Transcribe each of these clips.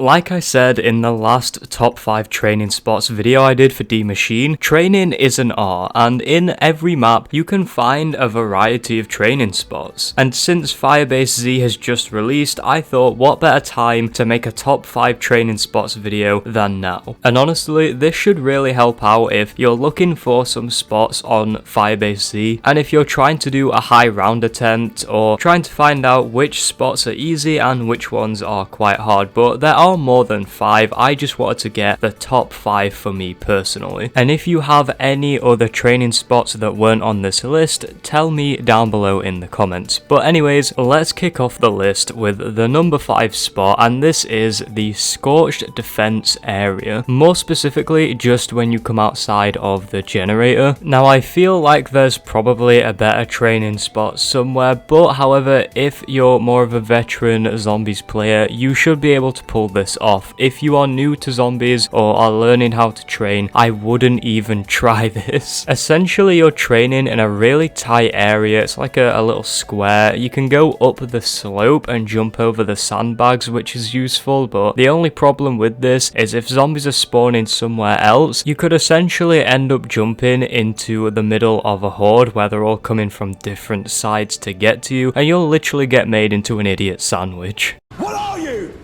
Like I said in the last top 5 training spots video I did for maschine, training is an art, and in every map you can find a variety of training spots. And since Firebase Z has just released, I thought what better time to make a top 5 training spots video than now. And honestly, this should really help out if you're looking for some spots on Firebase Z, and if you're trying to do a high round attempt, or trying to find out which spots are easy and which ones are quite hard. But there are more than 5, I just wanted to get the top 5 for me personally. And if you have any other training spots that weren't on this list, tell me down below in the comments. But anyways, let's kick off the list with the number 5 spot, and this is the Scorched Defense area. More specifically, just when you come outside of the generator. Now I feel like there's probably a better training spot somewhere, but however, if you're more of a veteran zombies player, you should be able to pull this off. If you are new to zombies or are learning how to train, I wouldn't even try this. Essentially, you're training in a really tight area. It's like a little square. You can go up the slope and jump over the sandbags, which is useful, but the only problem with this is if zombies are spawning somewhere else, you could essentially end up jumping into the middle of a horde where they're all coming from different sides to get to you, and you'll literally get made into an idiot sandwich. What are you?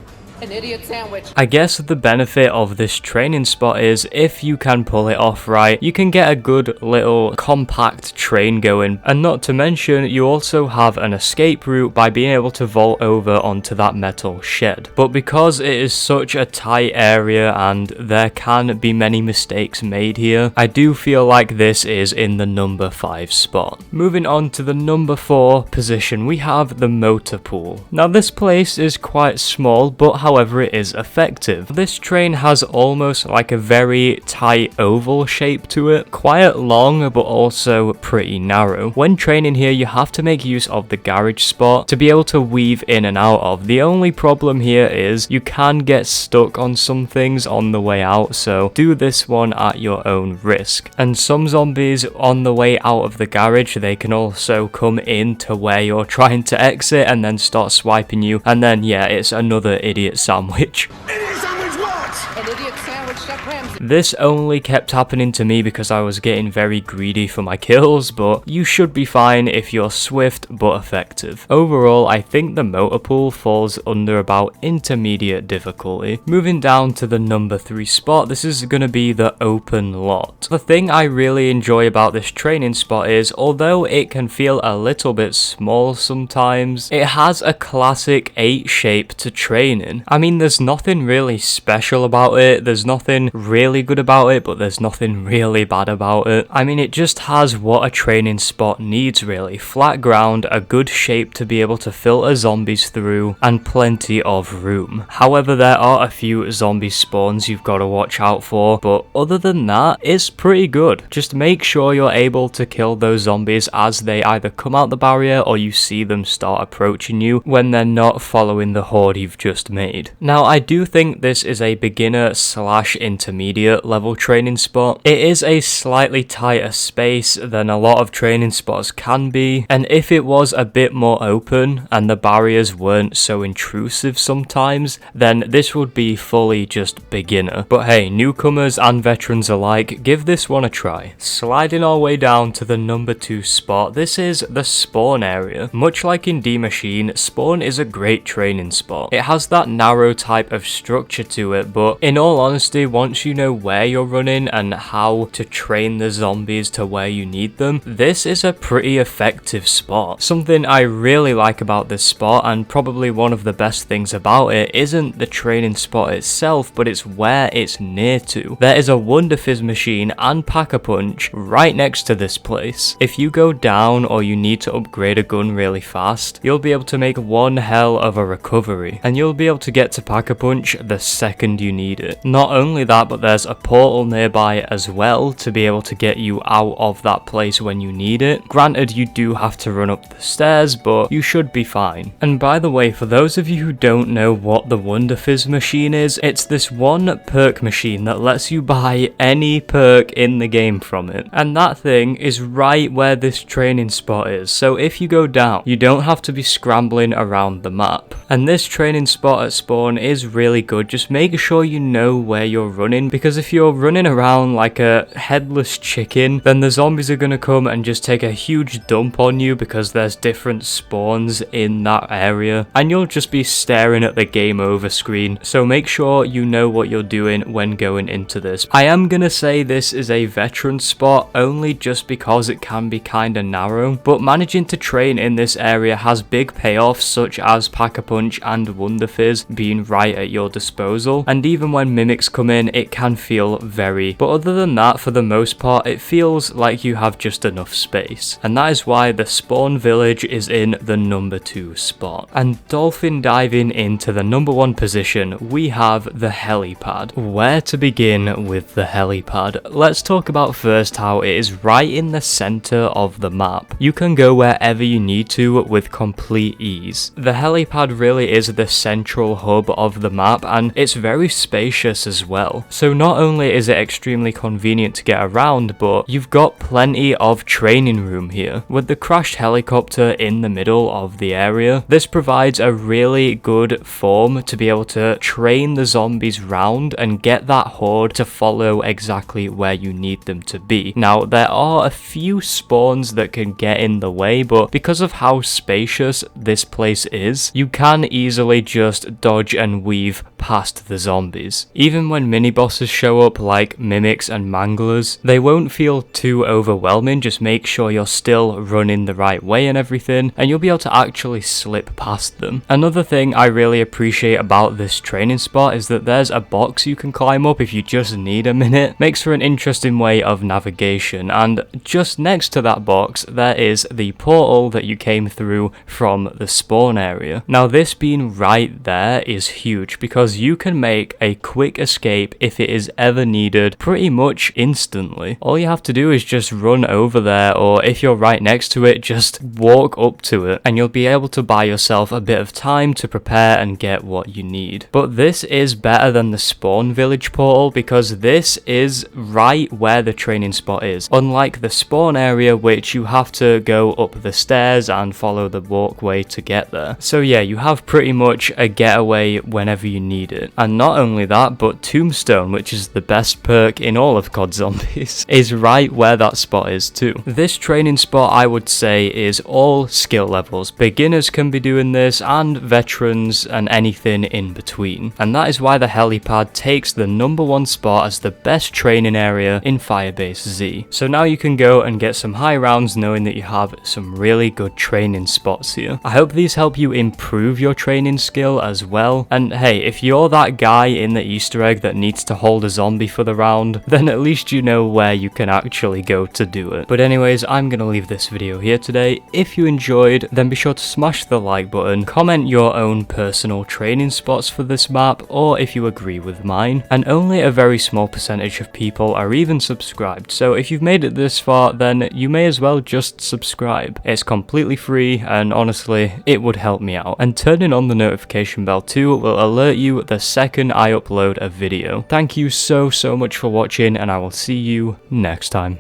An idiot sandwich. I guess the benefit of this training spot is if you can pull it off right, you can get a good little compact train going, and not to mention you also have an escape route by being able to vault over onto that metal shed. But because it is such a tight area and there can be many mistakes made here, I do feel like this is in the number 5 spot. Moving on to the number 4 position, we have the motor pool. Now this place is quite small, but however it is effective. This train has almost like a very tight oval shape to it, quite long but also pretty narrow. When training here, you have to make use of the garage spot to be able to weave in and out of. The only problem here is you can get stuck on some things on the way out, so do this one at your own risk. And some zombies on the way out of the garage, they can also come in to where you're trying to exit and then start swiping you, and then yeah, it's another idiot sandwich. Idiot sandwich what? An idiot sandwich Chef Ramsay. This only kept happening to me because I was getting very greedy for my kills, but you should be fine if you're swift but effective. Overall, I think the motor pool falls under about intermediate difficulty. Moving down to the number 3 spot, this is going to be the open lot. The thing I really enjoy about this training spot is, although it can feel a little bit small sometimes, it has a classic 8 shape to train in. I mean, there's nothing really special about it, there's nothing really good about it, but there's nothing really bad about it. I mean, it just has what a training spot needs really. Flat ground, a good shape to be able to filter zombies through, and plenty of room. However, there are a few zombie spawns you've got to watch out for, but other than that, it's pretty good. Just make sure you're able to kill those zombies as they either come out the barrier or you see them start approaching you when they're not following the horde you've just made. Now, I do think this is a beginner / intermediate level training spot. It is a slightly tighter space than a lot of training spots can be, and if it was a bit more open and the barriers weren't so intrusive sometimes, then this would be fully just beginner. But hey, newcomers and veterans alike, give this one a try. Sliding our way down to the number 2 spot, this is the spawn area. Much like in maschine, spawn is a great training spot. It has that narrow type of structure to it, but in all honesty, once you know where you're running and how to train the zombies to where you need them, this is a pretty effective spot. Something I really like about this spot, and probably one of the best things about it, isn't the training spot itself, but it's where it's near to. There is a Wonder Fizz machine and Pack-a-Punch right next to this place. If you go down or you need to upgrade a gun really fast, you'll be able to make one hell of a recovery, and you'll be able to get to Pack-a-Punch the second you need need it. Not only that, but there's a portal nearby as well to be able to get you out of that place when you need it. Granted, you do have to run up the stairs, but you should be fine. And by the way, for those of you who don't know what the Wonder Fizz machine is, it's this one perk machine that lets you buy any perk in the game from it. And that thing is right where this training spot is. So if you go down, you don't have to be scrambling around the map. And this training spot at spawn is really good. Just make sure you know where you're running, because if you're running around like a headless chicken, then the zombies are going to come and just take a huge dump on you because there's different spawns in that area, and you'll just be staring at the game over screen. So make sure you know what you're doing when going into this. I am going to say this is a veteran spot only just because it can be kind of narrow, but managing to train in this area has big payoffs such as Pack-a-Punch and Wonder Fizz being right at your disposal, and even when mimics come in it can feel very, but other than that, for the most part it feels like you have just enough space, and that is why the spawn village is in the number 2 spot. And dolphin diving into the number 1 position, we have the helipad. Where to begin with the helipad? Let's talk about first how it is right in the center of the map. You can go wherever you need to with complete ease. The helipad really is the central hub of the map, and it's very spacious as well. So not only is it extremely convenient to get around, but you've got plenty of training room here. With the crashed helicopter in the middle of the area, this provides a really good form to be able to train the zombies round and get that horde to follow exactly where you need them to be. Now, there are a few spawns that can get in the way, but because of how spacious this place is, you can easily just dodge and weave past the zombies. Even when mini bosses show up like mimics and manglers, they won't feel too overwhelming. Just make sure you're still running the right way and everything, and you'll be able to actually slip past them. Another thing I really appreciate about this training spot is that there's a box you can climb up if you just need a minute. Makes for an interesting way of navigation, and just next to that box there is the portal that you came through from the spawn area. Now this being right there is huge because you can make a quick escape if it is ever needed pretty much instantly. All you have to do is just run over there, or if you're right next to it, just walk up to it, and you'll be able to buy yourself a bit of time to prepare and get what you need. But this is better than the spawn village portal because this is right where the training spot is, unlike the spawn area which you have to go up the stairs and follow the walkway to get there. So yeah, you have pretty much a getaway whenever you need it. And not only that, but tombstone, which is the best perk in all of COD Zombies, is right where that spot is too. This training spot I would say is all skill levels. Beginners can be doing this and veterans and anything in between. And that is why the helipad takes the number 1 spot as the best training area in Firebase Z. So now you can go and get some high rounds knowing that you have some really good training spots here. I hope these help you improve your training skill as well. And hey, if you're that guy in the Easter egg that needs to hold a zombie for the round, then at least you know where you can actually go to do it. But anyways, I'm gonna leave this video here today. If you enjoyed, then be sure to smash the like button, comment your own personal training spots for this map, or if you agree with mine. And only a very small percentage of people are even subscribed, so if you've made it this far, then you may as well just subscribe. It's completely free, and honestly, it would help me out. And turning on the notification bell too will alert you the second I upload a video. Thank you so much for watching, and I will see you next time.